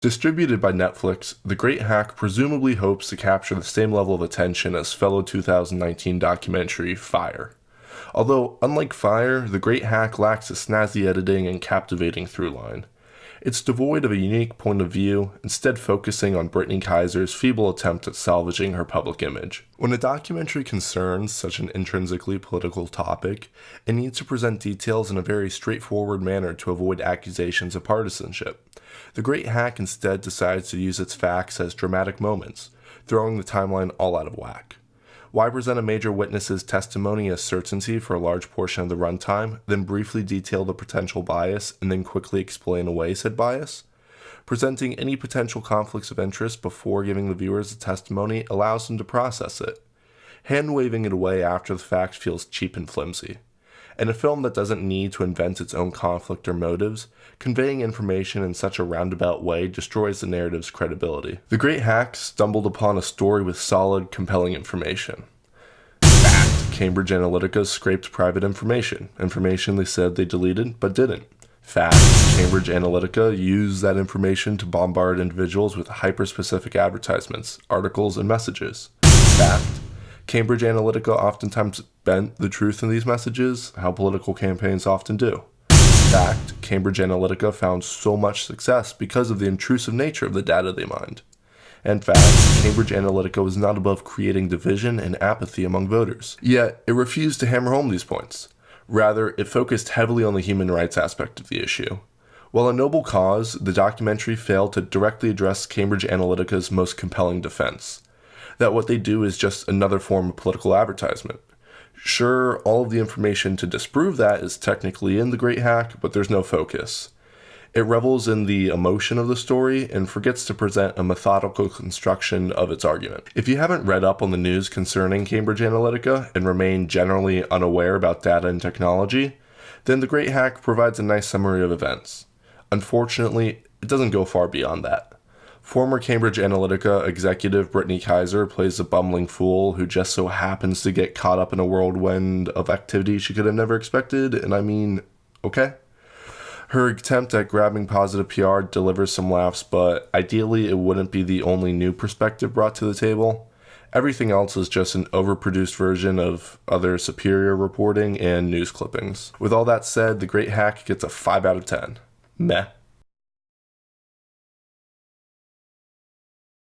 Distributed by Netflix, The Great Hack presumably hopes to capture the same level of attention as fellow 2019 documentary Fire. Although, unlike Fire, The Great Hack lacks a snazzy editing and captivating throughline. It's devoid of a unique point of view, instead focusing on Brittany Kaiser's feeble attempt at salvaging her public image. When a documentary concerns such an intrinsically political topic, it needs to present details in a very straightforward manner to avoid accusations of partisanship. The Great Hack instead decides to use its facts as dramatic moments, throwing the timeline all out of whack. Why present a major witness's testimony as certainty for a large portion of the runtime, then briefly detail the potential bias, and then quickly explain away said bias? Presenting any potential conflicts of interest before giving the viewers the testimony allows them to process it. Hand-waving it away after the fact feels cheap and flimsy. In a film that doesn't need to invent its own conflict or motives, conveying information in such a roundabout way destroys the narrative's credibility. The Great Hack stumbled upon a story with solid, compelling information. Fact: Cambridge Analytica scraped private information they said they deleted but didn't. Fact: Cambridge Analytica used that information to bombard individuals with hyper-specific advertisements, articles, and messages. Fact: Cambridge Analytica oftentimes bent the truth in these messages, how political campaigns often do. Fact: Cambridge Analytica found so much success because of the intrusive nature of the data they mined. And fact: Cambridge Analytica was not above creating division and apathy among voters. Yet, it refused to hammer home these points. Rather, it focused heavily on the human rights aspect of the issue. While a noble cause, the documentary failed to directly address Cambridge Analytica's most compelling defense: that what they do is just another form of political advertisement. Sure, all of the information to disprove that is technically in The Great Hack, but there's no focus. It revels in the emotion of the story and forgets to present a methodical construction of its argument. If you haven't read up on the news concerning Cambridge Analytica and remain generally unaware about data and technology, then The Great Hack provides a nice summary of events. Unfortunately, it doesn't go far beyond that. Former Cambridge Analytica executive Brittany Kaiser plays a bumbling fool who just so happens to get caught up in a whirlwind of activity she could have never expected, and I mean, okay. Her attempt at grabbing positive PR delivers some laughs, but ideally it wouldn't be the only new perspective brought to the table. Everything else is just an overproduced version of other superior reporting and news clippings. With all that said, The Great Hack gets a 5 out of 10. Meh.